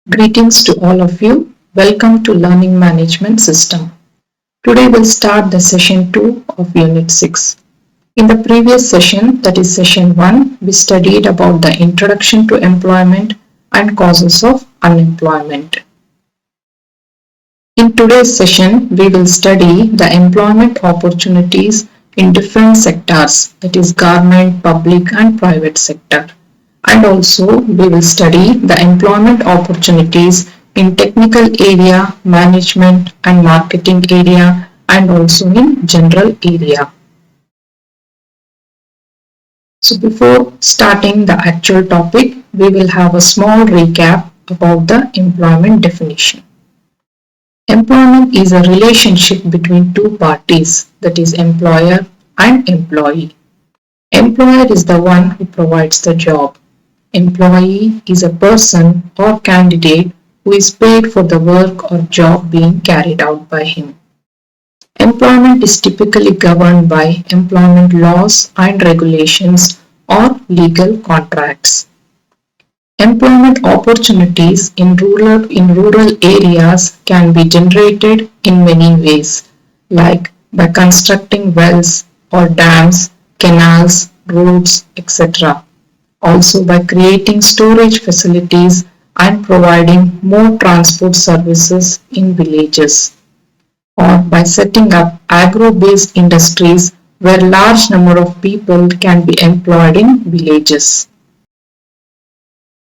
Greetings to all of you. Welcome to Learning Management System. Today we'll start the session 2 of Unit 6. In the previous session, that is session 1, we studied about the introduction to employment and causes of unemployment. In today's session, we will study the employment opportunities in different sectors, that is government, public and private sector. And also we will study the employment opportunities in technical area, management and marketing area and also in general area. So before starting the actual topic, we will have a small recap about the employment definition. Employment is a relationship between two parties, that is employer and employee. Employer is the one who provides the job. Employee is a person or candidate who is paid for the work or job being carried out by him. Employment is typically governed by employment laws and regulations or legal contracts. Employment opportunities in rural areas can be generated in many ways, like by constructing wells or dams, canals, roads, etc. Also by creating storage facilities and providing more transport services in villages, or by setting up agro-based industries where large number of people can be employed in villages.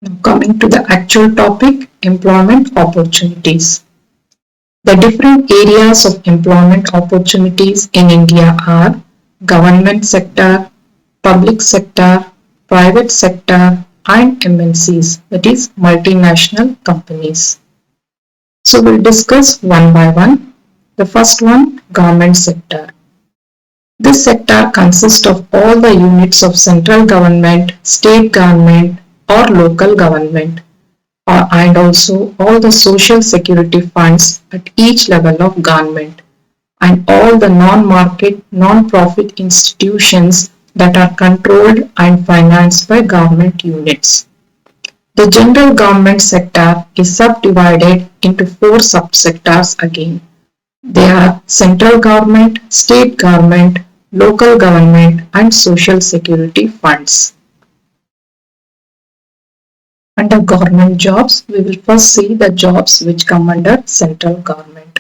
Now coming to the actual topic, employment opportunities. The different areas of employment opportunities in India are government sector, public sector, private sector and MNCs, that is multinational companies. So we'll discuss one by one. The first one, government sector. This sector consists of all the units of central government, state government or local government, and also all the social security funds at each level of government and all the non-market, non-profit institutions that are controlled and financed by government units. The general government sector is subdivided into 4 subsectors again. They are central government, state government, local government and social security funds. Under government jobs, we will first see the jobs which come under central government.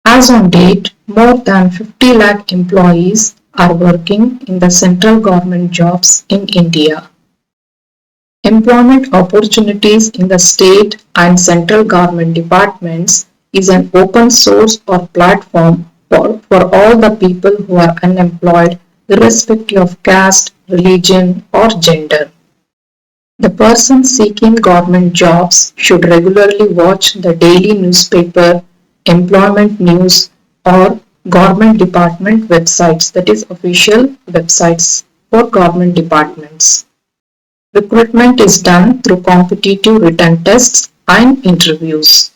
As on date, more than 50 lakh employees are working in the central government jobs in India. Employment opportunities in the state and central government departments is an open source or platform for all the people who are unemployed irrespective of caste, religion or gender. The person seeking government jobs should regularly watch the daily newspaper, employment news or government department websites, that is official websites for government departments. Recruitment is done through competitive written tests and interviews.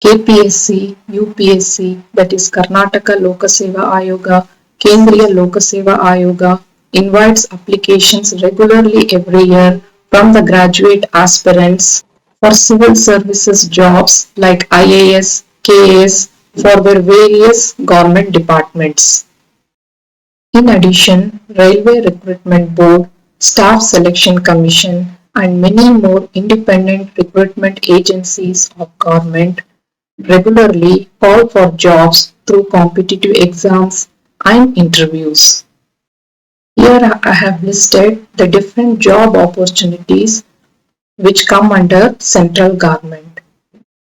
KPSC, UPSC, that is Karnataka Lok Seva Ayoga, Kendriya Lok Seva Ayoga, invites applications regularly every year from the graduate aspirants for civil services jobs like IAS, KAS for their various government departments. In addition, Railway Recruitment Board, Staff Selection Commission and many more independent recruitment agencies of government regularly call for jobs through competitive exams and interviews. Here I have listed the different job opportunities which come under central government.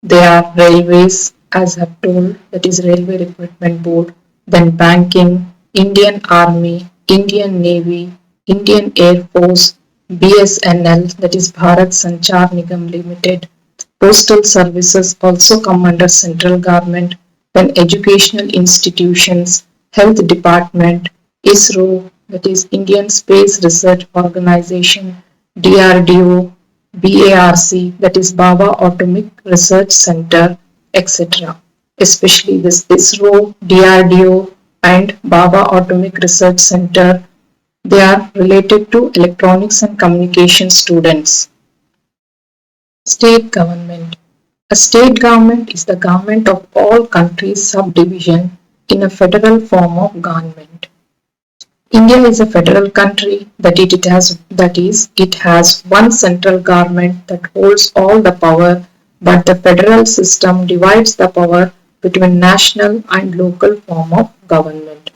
They are railways, as I have told, that is Railway Recruitment Board, then banking, Indian Army, Indian Navy, Indian Air Force, BSNL, that is Bharat Sanchar Nigam Limited, postal services also come under central government, then educational institutions, health department, ISRO, that is Indian Space Research Organization, DRDO, BARC, that is Baba Atomic Research Center, etc. Especially this ISRO, DRDO and Baba Atomic Research Center, they are related to electronics and communication students. State government. A state government is the government of all countries subdivision in a federal form of government. India is a federal country it has one central government that holds all the power, but the federal system divides the power between national and local form of government.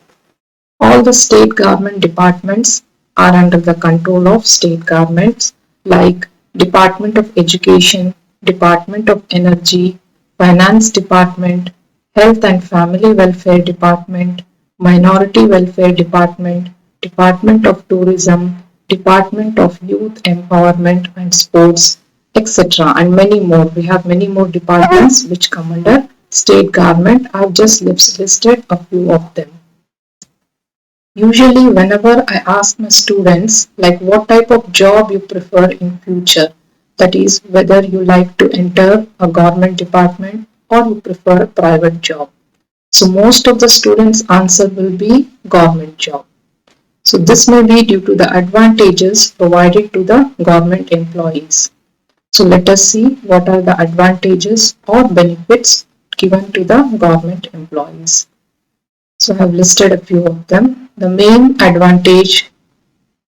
All the state government departments are under the control of state governments like Department of Education, Department of Energy, Finance Department, Health and Family Welfare Department, Minority Welfare Department, Department of Tourism, Department of Youth Empowerment and Sports, etc. and many more. We have many more departments which come under state government. I've just listed a few of them. Usually whenever I ask my students like what type of job you prefer in future, that is whether you like to enter a government department or you prefer a private job. So most of the students' answer will be government job. So this may be due to the advantages provided to the government employees. So let us see what are the advantages or benefits given to the government employees. So I have listed a few of them. The main advantage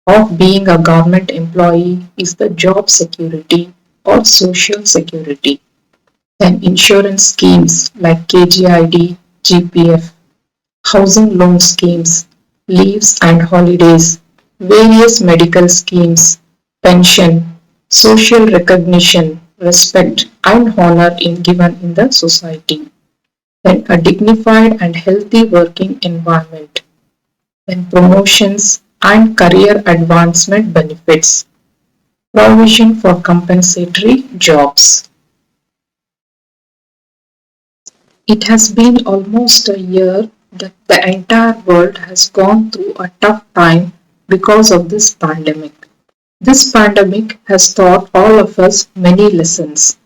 of being a government employee is the job security or social security. Then insurance schemes like KGID, GPF, housing loan schemes, leaves and holidays, various medical schemes, pension, social recognition, respect and honor given in the society. Then a dignified and healthy working environment. Then promotions and career advancement benefits. Provision for compensatory jobs. It has been almost a year that the entire world has gone through a tough time because of this pandemic. This pandemic has taught all of us many lessons.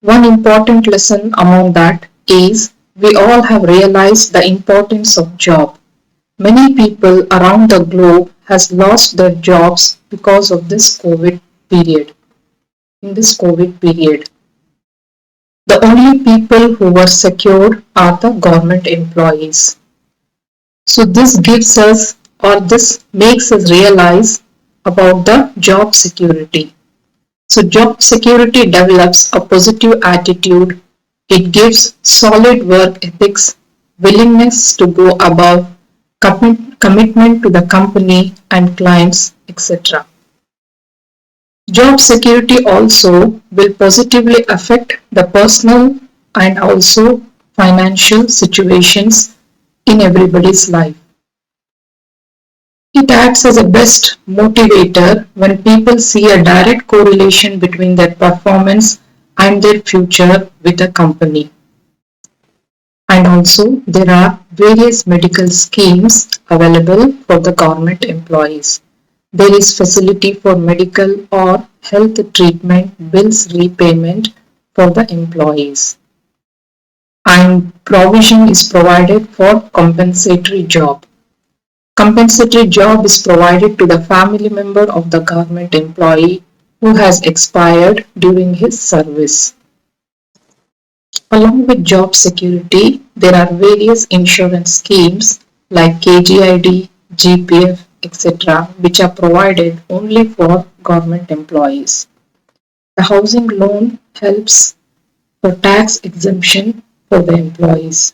One important lesson among that is we all have realized the importance of job. Many people around the globe has lost their jobs because of this COVID period. In this COVID period, the only people who were secured are the government employees. So this makes us realize about the job security. So job security develops a positive attitude. It gives solid work ethics, willingness to go above, commitment to the company and clients, etc. Job security also will positively affect the personal and also financial situations in everybody's life. It acts as a best motivator when people see a direct correlation between their performance and their future with a company. And also, there are various medical schemes available for the government employees. There is facility for medical or health treatment bills repayment for the employees. And provision is provided for compensatory job. Compensatory job is provided to the family member of the government employee who has expired during his service. Along with job security, there are various insurance schemes like KGID, GPF, etc., which are provided only for government employees. The housing loan helps for tax exemption for the employees.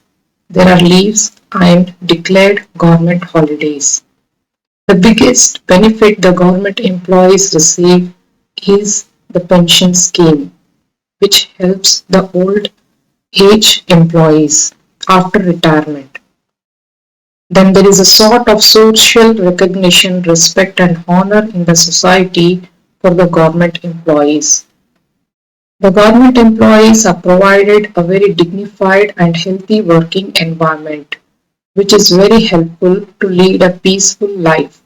There are leaves and declared government holidays. The biggest benefit the government employees receive is the pension scheme, which helps the old age employees after retirement. Then there is a sort of social recognition, respect and honor in the society for the government employees. The government employees are provided a very dignified and healthy working environment, which is very helpful to lead a peaceful life.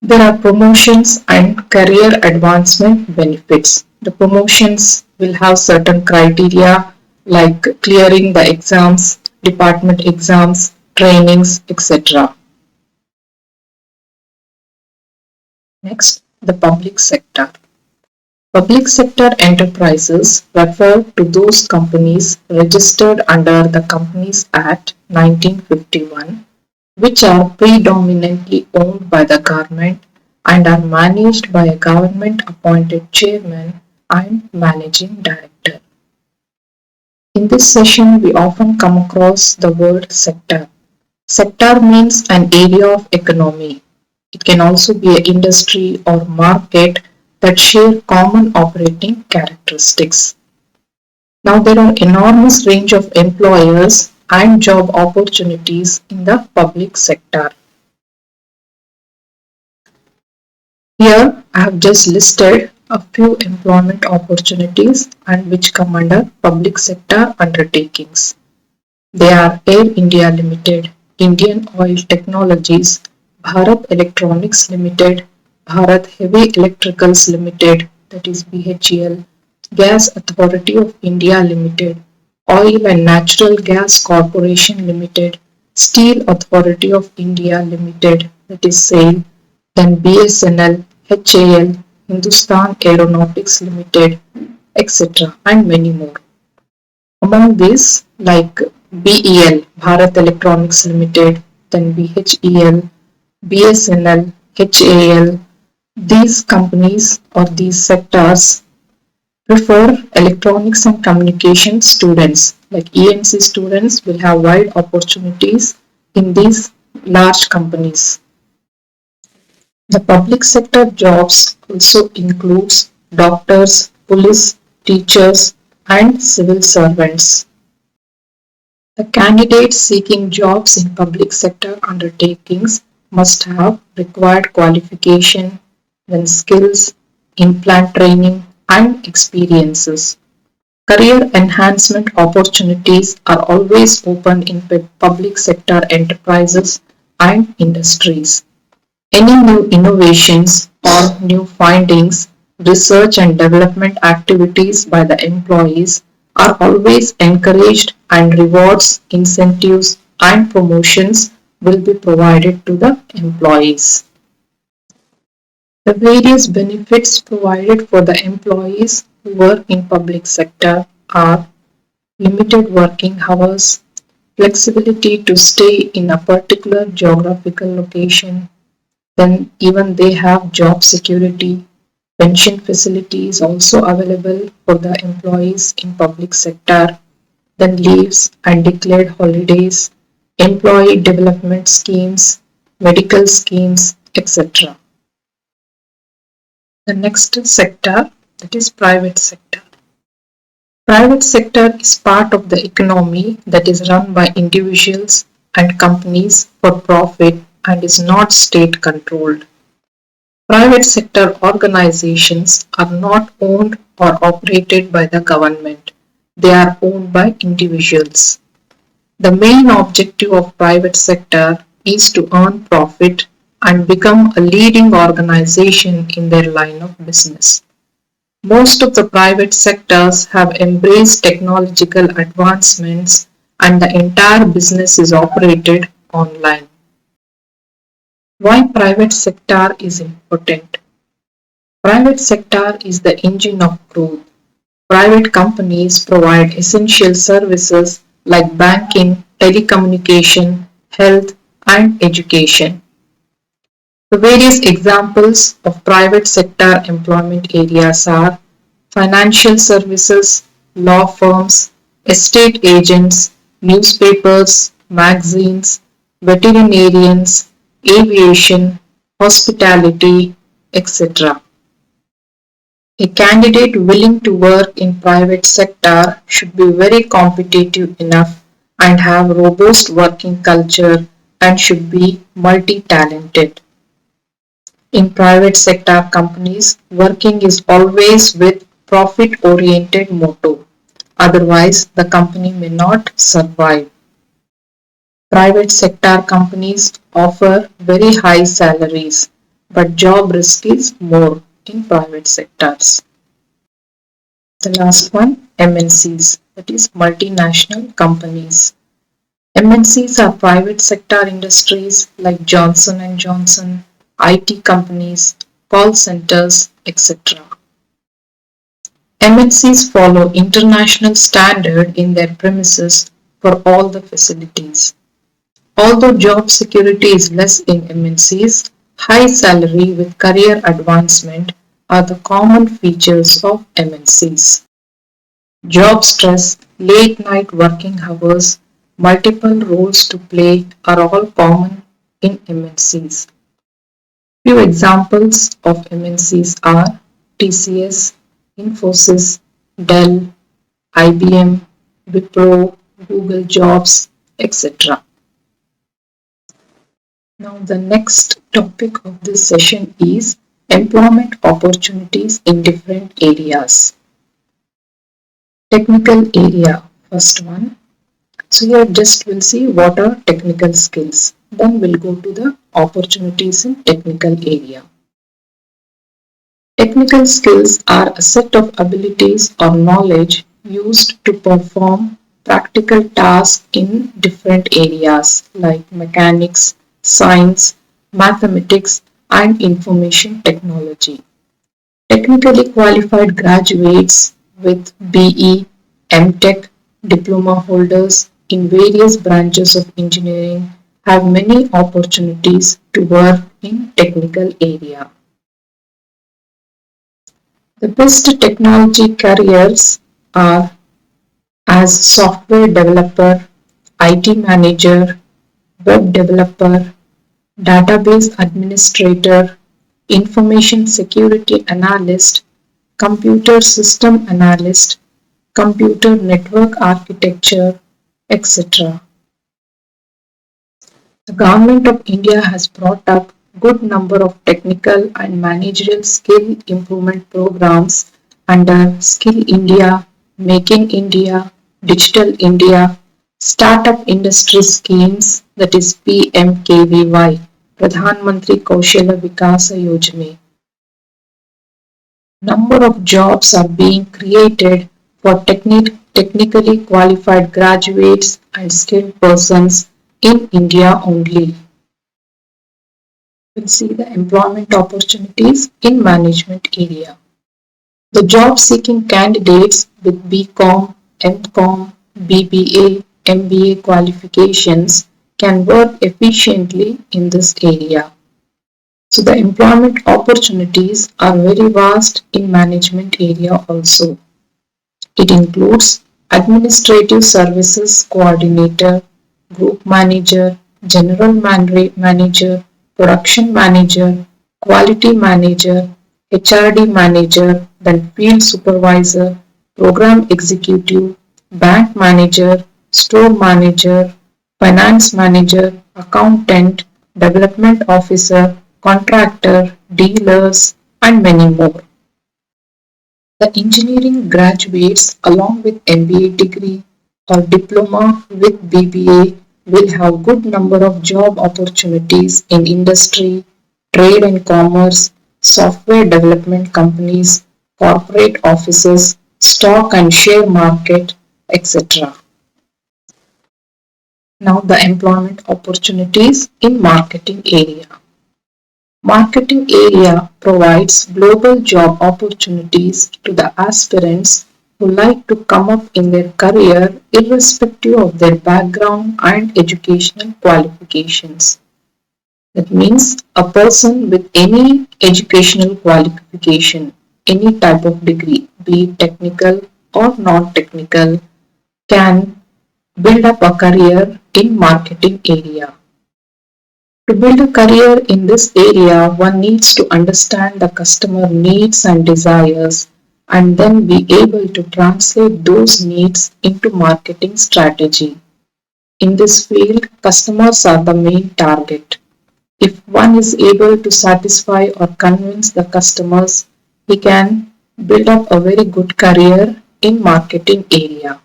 There are promotions and career advancement benefits. The promotions will have certain criteria like clearing the exams, department exams, trainings, etc. Next, the public sector. Public sector enterprises refer to those companies registered under the Companies Act 1951, which are predominantly owned by the government and are managed by a government appointed chairman and managing director. In this session, we often come across the word sector. Sector means an area of economy. It can also be an industry or market that share common operating characteristics. Now there are enormous range of employers and job opportunities in the public sector. Here I have just listed a few employment opportunities and which come under public sector undertakings. They are Air India Limited, Indian Oil Technologies, Bharat Electronics Limited, Bharat Heavy Electricals Limited, that is BHEL, Gas Authority of India Limited, Oil and Natural Gas Corporation Limited, Steel Authority of India Limited, that is SAIL, then BSNL, HAL, Hindustan Aeronautics Limited, etc. and many more. Among these, like BEL, Bharat Electronics Limited, then BHEL, BSNL, HAL, these companies or these sectors prefer electronics and communication students. Like ENC students will have wide opportunities in these large companies. The public sector jobs also includes doctors, police, teachers, and civil servants. The candidates seeking jobs in public sector undertakings must have required qualification, then skills, in-plant training, and experiences. Career enhancement opportunities are always open in public sector enterprises and industries. Any new innovations or new findings, research and development activities by the employees are always encouraged and rewards, incentives and promotions will be provided to the employees. The various benefits provided for the employees who work in public sector are limited working hours, flexibility to stay in a particular geographical location, then even they have job security. Pension facility is also available for the employees in public sector, then leaves and declared holidays, employee development schemes, medical schemes, etc. The next sector, that is private sector. Private sector is part of the economy that is run by individuals and companies for profit and is not state controlled. Private sector organizations are not owned or operated by the government. They are owned by individuals. The main objective of private sector is to earn profit and become a leading organization in their line of business. Most of the private sectors have embraced technological advancements and the entire business is operated online. Why private sector is important? Private sector is the engine of growth. Private companies provide essential services like banking, telecommunication, health, and education. The various examples of private sector employment areas are financial services, law firms, estate agents, newspapers, magazines, veterinarians, aviation, hospitality, etc. A candidate willing to work in private sector should be very competitive enough and have robust working culture and should be multi-talented. In private sector companies, working is always with profit-oriented motto. Otherwise, the company may not survive. Private sector companies offer very high salaries, but job risk is more in private sectors. The last one, MNCs, that is multinational companies. MNCs are private sector industries like Johnson and Johnson, IT companies, call centers, etc. MNCs follow international standard in their premises for all the facilities. Although job security is less in MNCs, high salary with career advancement are the common features of MNCs. Job stress, late night working hours, multiple roles to play are all common in MNCs. Few examples of MNCs are TCS, Infosys, Dell, IBM, Wipro, Google Jobs, etc. Now, the next topic of this session is employment opportunities in different areas. Technical area, first one. So here just we'll see what are technical skills. Then we'll go to the opportunities in technical area. Technical skills are a set of abilities or knowledge used to perform practical tasks in different areas like mechanics, science, mathematics, and information technology. Technically qualified graduates with BE, MTech, diploma holders in various branches of engineering have many opportunities to work in technical area. The best technology careers are as software developer, IT manager, web developer, database administrator, information security analyst, computer system analyst, computer network architecture, etc. The Government of India has brought up good number of technical and managerial skill improvement programs under Skill India, Making India, Digital India, Startup Industry Schemes, that is PMKVY, Pradhan Mantri Kaushala Vikasa Yojana. Number of jobs are being created for technically qualified graduates and skilled persons in India only. We'll see the employment opportunities in management area. The job seeking candidates with BCom, MCom, BBA, MBA qualifications can work efficiently in this area. So the employment opportunities are very vast in management area also. It includes administrative services coordinator, group manager, general manager, production manager, quality manager, HRD manager, then field supervisor, program executive, bank manager, store manager, finance manager, accountant, development officer, contractor, dealers, and many more. The engineering graduates along with MBA degree or diploma with BBA will have good number of job opportunities in industry, trade and commerce, software development companies, corporate offices, stock and share market, etc. Now the employment opportunities in marketing area. Marketing area provides global job opportunities to the aspirants who like to come up in their career irrespective of their background and educational qualifications. That means a person with any educational qualification, any type of degree, be it technical or non-technical, can build up a career in marketing area. To build a career in this area, one needs to understand the customer needs and desires and then be able to translate those needs into marketing strategy. In this field, customers are the main target. If one is able to satisfy or convince the customers, he can build up a very good career in marketing area.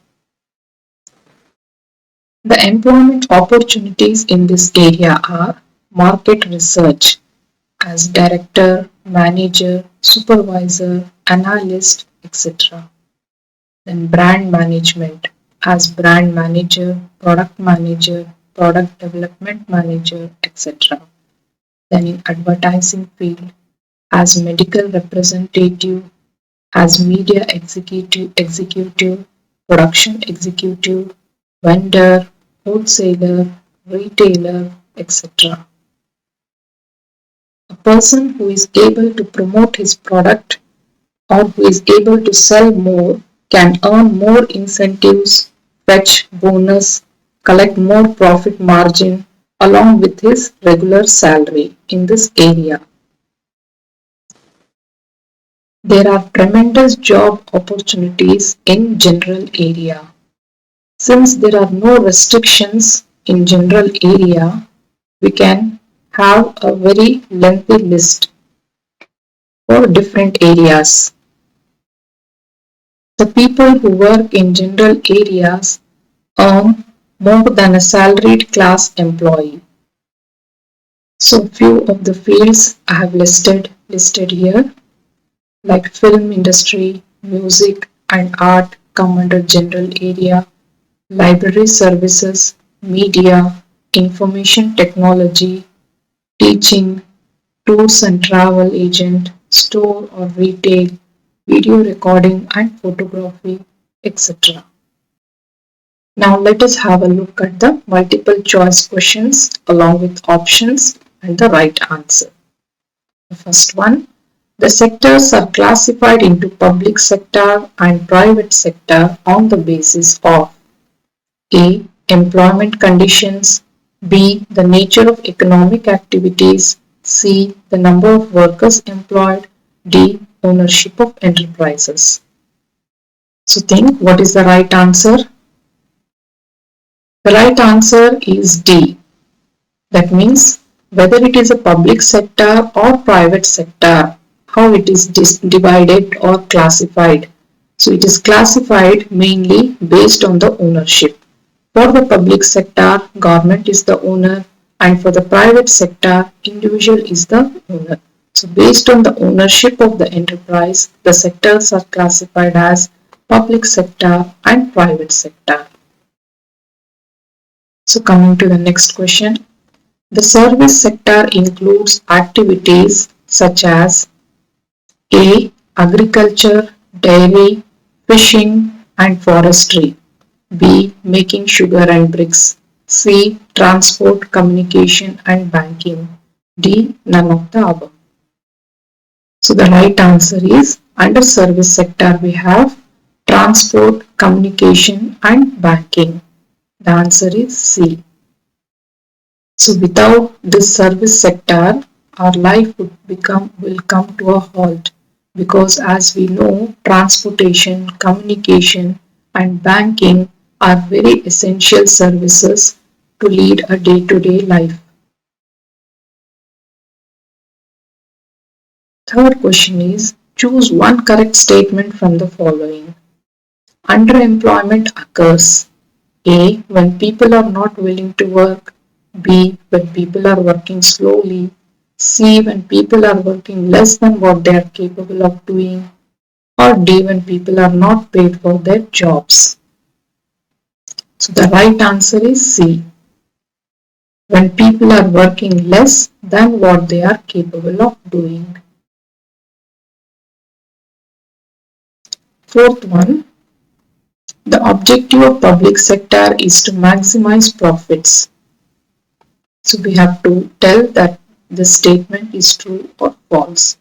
The employment opportunities in this area are market research as director, manager, supervisor, analyst, etc. Then brand management as brand manager, product development manager, etc. Then in advertising field as medical representative, as media executive, production executive, vendor, wholesaler, retailer, etc. A person who is able to promote his product or who is able to sell more can earn more incentives, fetch bonus, collect more profit margin along with his regular salary in this area. There are tremendous job opportunities in general area. Since there are no restrictions in general area, we can have a very lengthy list for different areas. The people who work in general areas earn more than a salaried class employee. So few of the fields I have listed here, like film industry, music and art come under general area, library services, media, information technology, teaching, tours and travel agent, store or retail, video recording and photography, etc. Now let us have a look at the multiple choice questions along with options and the right answer. The first one, the sectors are classified into public sector and private sector on the basis of A. Employment conditions, B. The nature of economic activities, C. The number of workers employed, D. Ownership of enterprises. So think, what is the right answer? The right answer is D. That means whether it is a public sector or private sector, how it is divided or classified. So it is classified mainly based on the ownership. For the public sector, government is the owner, and for the private sector, individual is the owner. So based on the ownership of the enterprise, the sectors are classified as public sector and private sector. So coming to the next question. The service sector includes activities such as A. Agriculture, dairy, fishing and forestry. B. Making sugar and bricks. C. Transport, communication and banking. D. None of the above. So the right answer is, under service sector we have transport, communication and banking. The answer is C. So without this service sector, our life will come to a halt, because as we know, transportation, communication and banking are very essential services to lead a day-to-day life. Third question is, choose one correct statement from the following. Underemployment occurs: A. When people are not willing to work. B. When people are working slowly. C. When people are working less than what they are capable of doing. Or D. When people are not paid for their jobs. So the right answer is C. When people are working less than what they are capable of doing. Fourth one, the objective of public sector is to maximize profits. So we have to tell that this statement is true or false.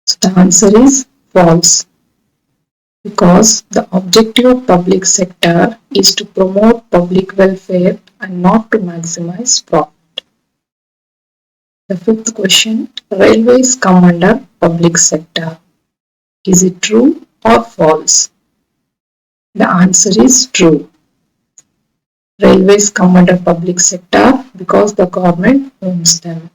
So the answer is false, because the objective of public sector is to promote public welfare and not to maximize profit. The fifth question, railways come under public sector. Is it true or false? The answer is true. Railways come under public sector because the government owns them.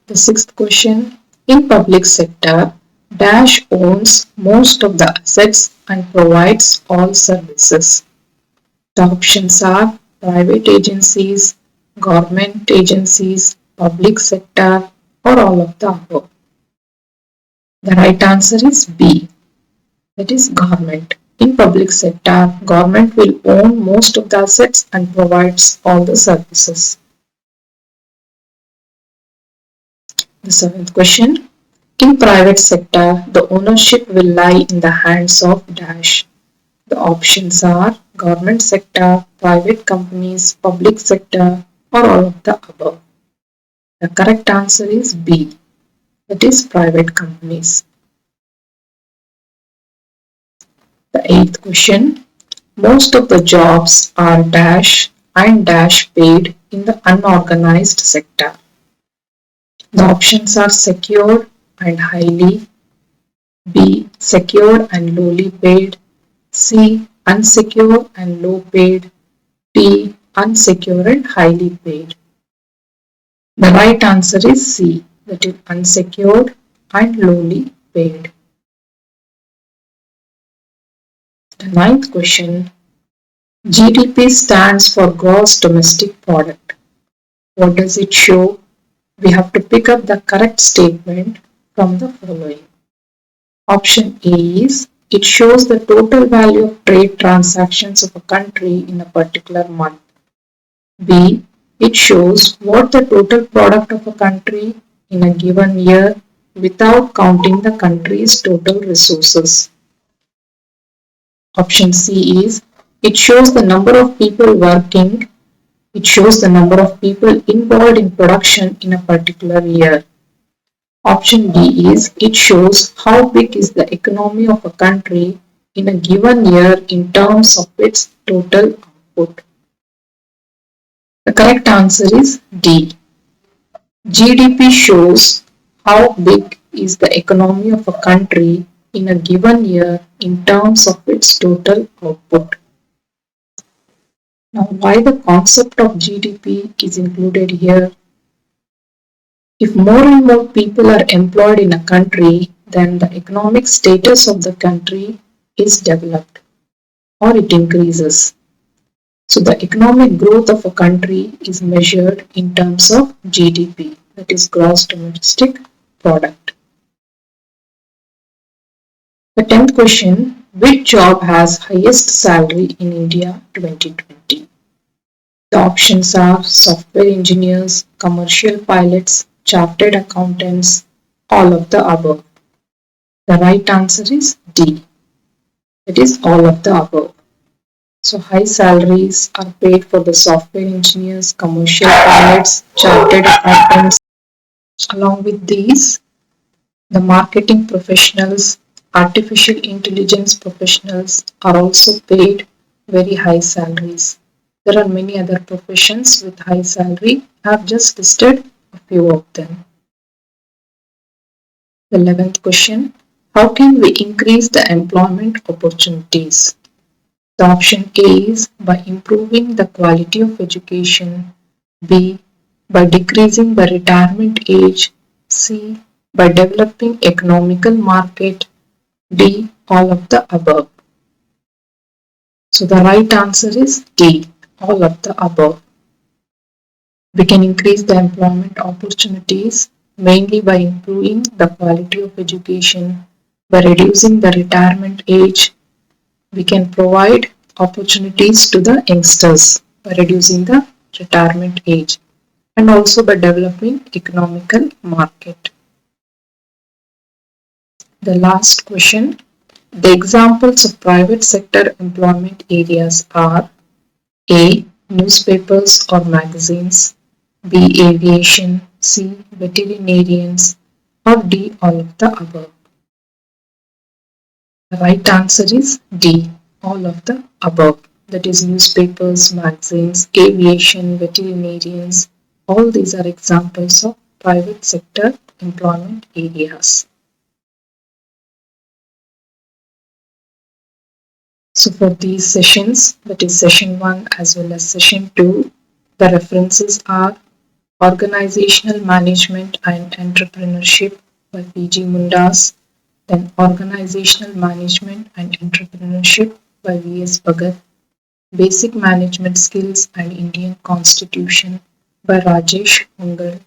The sixth question, in public sector, Dash owns most of the assets and provides all services. The options are private agencies, government agencies, public sector, or all of the above. The right answer is B. That is government. In public sector, government will own most of the assets and provides all the services. The seventh question, In private sector, the ownership will lie in the hands of dash. The options are government sector, private companies, public sector, or all of the above. The correct answer is B, that is private companies. The eighth question, most of the jobs are dash and dash paid in the unorganized sector. The options are secured and highly, B, secured and lowly paid, C, unsecure and low paid, D, unsecure and highly paid. The right answer is C, that is unsecured and lowly paid. The ninth question, GDP stands for gross domestic product. What does it show? We have to pick up the correct statement from the following. Option A is, it shows the total value of trade transactions of a country in a particular month. B, it shows what the total product of a country in a given year without counting the country's total resources. Option C is, it shows the number of people working. It shows the number of people involved in production in a particular year. Option D is, it shows how big is the economy of a country in a given year in terms of its total output. The correct answer is D. GDP shows how big is the economy of a country in a given year in terms of its total output. Now, why the concept of GDP is included here? If more and more people are employed in a country, then the economic status of the country is developed or it increases. So the economic growth of a country is measured in terms of GDP, that is gross domestic product. The 10th question, which job has highest salary in India 2020? The options are software engineers, commercial pilots, chartered accountants, all of the above. The right answer is D. It is all of the above. So high salaries are paid for the software engineers, commercial pilots, chartered accountants. Along with these, the marketing professionals, artificial intelligence professionals are also paid very high salaries. There are many other professions with high salary. I have just listed a few of them. The 11th question, how can we increase the employment opportunities? The option A is by improving the quality of education, B, by decreasing the retirement age, C, by developing economical market, D, all of the above. So the right answer is D, all of the above. We can increase the employment opportunities mainly by improving the quality of education, by reducing the retirement age. We can provide opportunities to the youngsters by reducing the retirement age and also by developing economical market. The last question, the examples of private sector employment areas are A, newspapers or magazines, B, aviation, C, veterinarians, or D, all of the above. The right answer is D, all of the above. That is newspapers, magazines, aviation, veterinarians. All these are examples of private sector employment areas. So for these sessions, that is session 1 as well as session 2, the references are Organizational Management and Entrepreneurship by P.G. Mundas, then Organizational Management and Entrepreneurship by V.S. Bhagat, Basic Management Skills and Indian Constitution by Rajesh Ungal,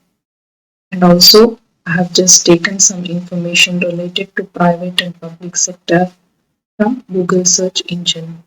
and also I have just taken some information related to private and public sector from Google search engine.